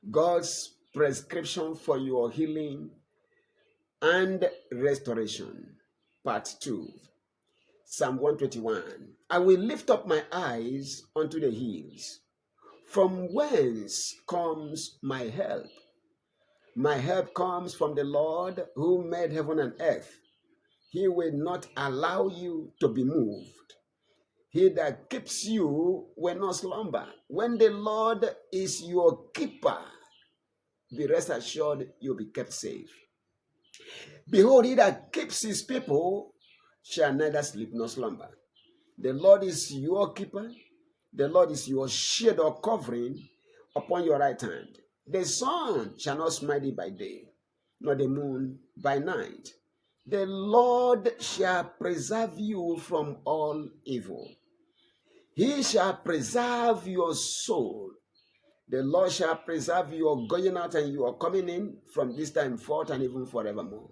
God's prescription for your healing and restoration. Part 2. Psalm 121. I will lift up my eyes unto the hills. From whence comes my help? My help comes from the Lord who made heaven and earth. He will not allow you to be moved. He that keeps you will not slumber. When the Lord is your keeper, be rest assured you'll be kept safe. Behold, he that keeps his people shall neither sleep nor slumber. The Lord is your keeper. The Lord is your shade or covering upon your right hand. The sun shall not smite thee by day, nor the moon by night. The Lord shall preserve you from all evil. He shall preserve your soul. The Lord shall preserve your going out and your coming in from this time forth and even forevermore.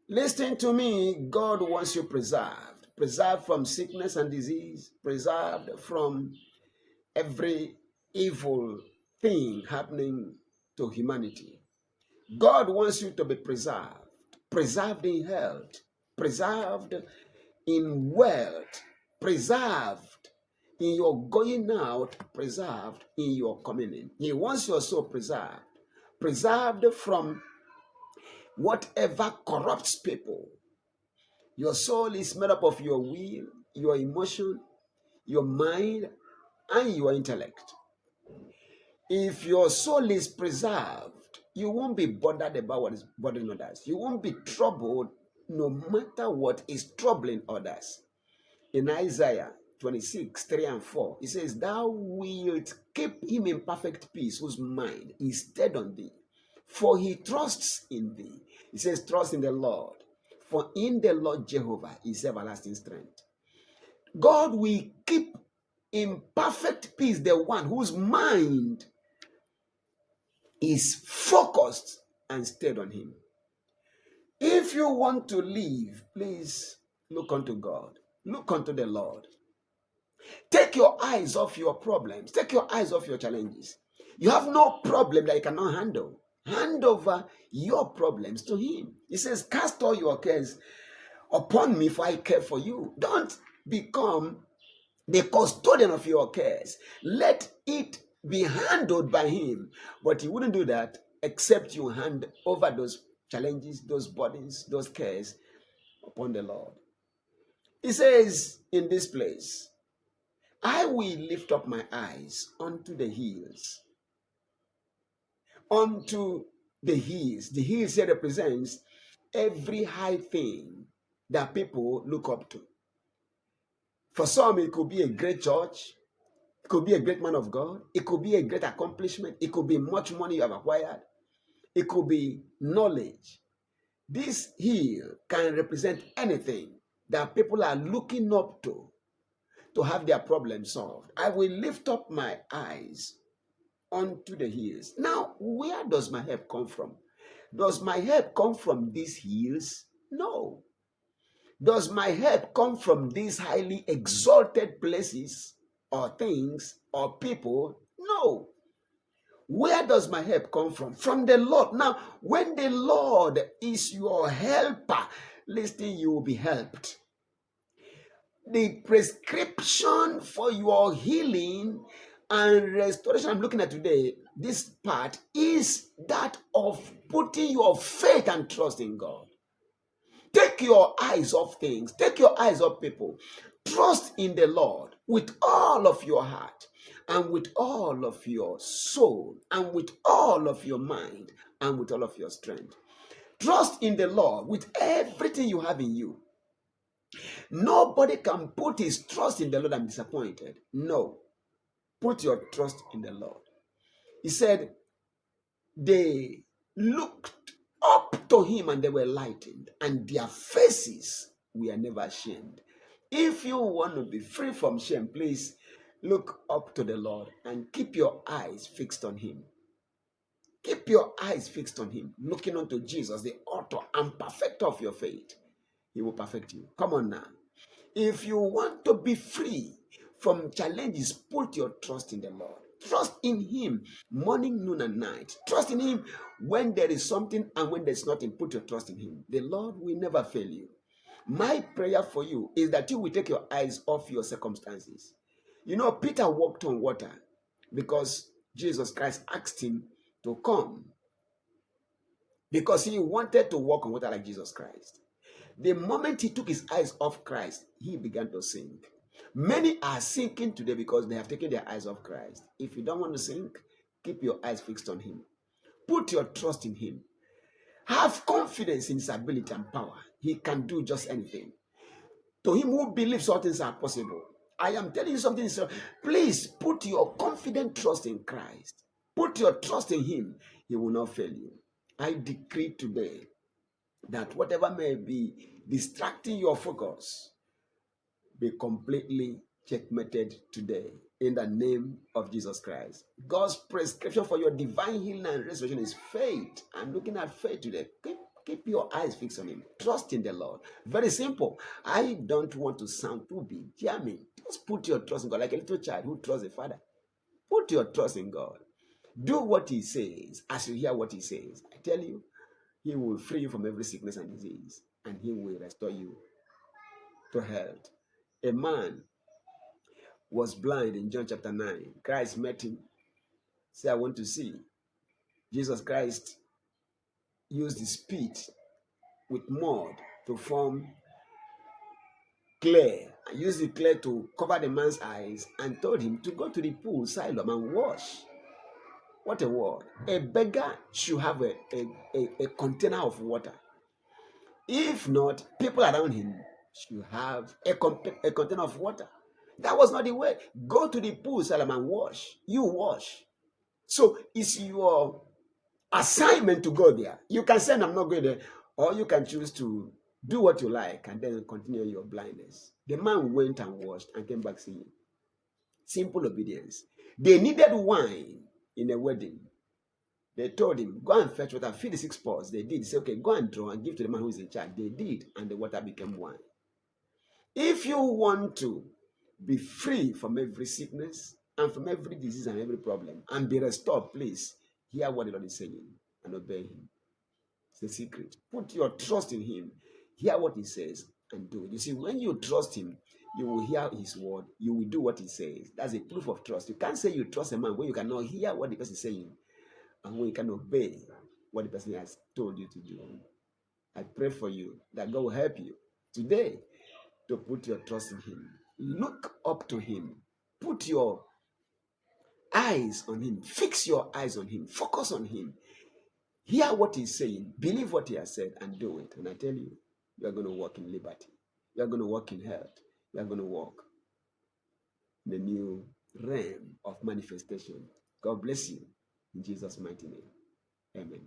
Listen to me. God wants you preserved. Preserved from sickness and disease. Preserved from every evil thing happening to humanity. God wants you to be preserved. Preserved in health. Preserved in wealth. Preserved in your going out. Preserved in your coming in. He wants your soul preserved. Preserved from whatever corrupts people. Your soul is made up of your will, your emotion, your mind, and your intellect. If your soul is preserved, you won't be bothered about what is bothering others. You won't be troubled no matter what is troubling others. In Isaiah 26, 3 and 4, it says, Thou wilt keep him in perfect peace, whose mind is stayed on thee, for he trusts in thee. It says, Trust in the Lord, for in the Lord Jehovah is everlasting strength. God will keep in perfect peace the one whose mind is focused and stayed on him. If you want to live, please look unto God. Look unto the Lord. Take your eyes off your problems. Take your eyes off your challenges. You have no problem that you cannot handle. Hand over your problems to him. He says, Cast all your cares upon me, for I care for you. Don't become the custodian of your cares. Let it be handled by him. But he wouldn't do that except you hand over those challenges, those burdens, those cares upon the Lord. He says in this place, I will lift up my eyes unto the hills. Unto the hills. The hills here represents every high thing that people look up to. For some, it could be a great church. It could be a great man of God. It could be a great accomplishment. It could be much money you have acquired. It could be knowledge. This hill can represent anything that people are looking up to have their problems solved. I will lift up my eyes unto the hills. Now, where does my help come from? Does my help come from these hills? No. Does my help come from these highly exalted places or things or people? No. Where does my help come from? From the Lord. Now, when the Lord is your helper, listen, you will be helped. The prescription for your healing and restoration I'm looking at today, this part, is that of putting your faith and trust in God. Take your eyes off things. Take your eyes off people. Trust in the Lord with all of your heart and with all of your soul and with all of your mind and with all of your strength. Trust in the Lord with everything you have in you. Nobody can put his trust in the Lord and be disappointed. No. Put your trust in the Lord. He said, they looked up to him and they were lightened, and their faces were never ashamed. If you want to be free from shame, please look up to the Lord and keep your eyes fixed on him. Keep your eyes fixed on him, looking unto Jesus, the author and perfecter of your faith. He will perfect you. Come on now. If you want to be free from challenges, put your trust in the Lord. Trust in him morning, noon, and night. Trust in him when there is something and when there's nothing. Put your trust in him. The Lord will never fail you. My prayer for you is that you will take your eyes off your circumstances. You know, Peter walked on water because Jesus Christ asked him to come because he wanted to walk on water like Jesus Christ. The moment he took his eyes off Christ, he began to sink. Many are sinking today because they have taken their eyes off Christ. If you don't want to sink, keep your eyes fixed on him. Put your trust in him. Have confidence in his ability and power. He can do just anything. To him who believes all things are possible. I am telling you something, sir. Please put your confident trust in Christ. Put your trust in him. He will not fail you. I decree today that whatever may be distracting your focus be completely checkmated today in the name of Jesus Christ. God's prescription for your divine healing and restoration is faith. I'm looking at faith today. Keep your eyes fixed on him. Trust in the Lord. Very simple. I don't want to sound too big. Jamming. Just put your trust in God like a little child who trusts a father. Put your trust in God. Do what he says as you hear what he says. I tell you, he will free you from every sickness and disease, and he will restore you to health. A man was blind in John chapter 9. Christ met him. Said, I want to see. Jesus Christ used his spit with mud to form clay. And used the clay to cover the man's eyes and told him to go to the pool, Siloam, and wash. What a word. A beggar should have a container of water. If not, people around him should have a container of water. That was not the way. Go to the pool, Siloam, and wash. You wash. So it's your assignment to go there. You can say, I'm not going there, or you can choose to do what you like and then continue your blindness. The man went and washed and came back seeing. Simple obedience. They needed wine in a wedding. They told him, go and fetch water, fill the 6 pots. They did. He said, okay, go and draw and give to the man who is in charge. They did, and the water became wine. If you want to be free from every sickness and from every disease and every problem and be restored, please hear what the Lord is saying and obey him. It's a secret. Put your trust in him. Hear what he says and do it. You see, when you trust him, you will hear his word. You will do what he says. That's a proof of trust. You can't say you trust a man when you cannot hear what the person is saying and when you can obey what the person has told you to do. I pray for you that God will help you today to put your trust in him. Look up to him. Put your eyes on him. Fix your eyes on him. Focus on him. Hear what he's saying. Believe what he has said and do it. And I tell you, you are going to walk in liberty. You are going to walk in health. You are going to walk in the new realm of manifestation. God bless you in Jesus' mighty name. Amen.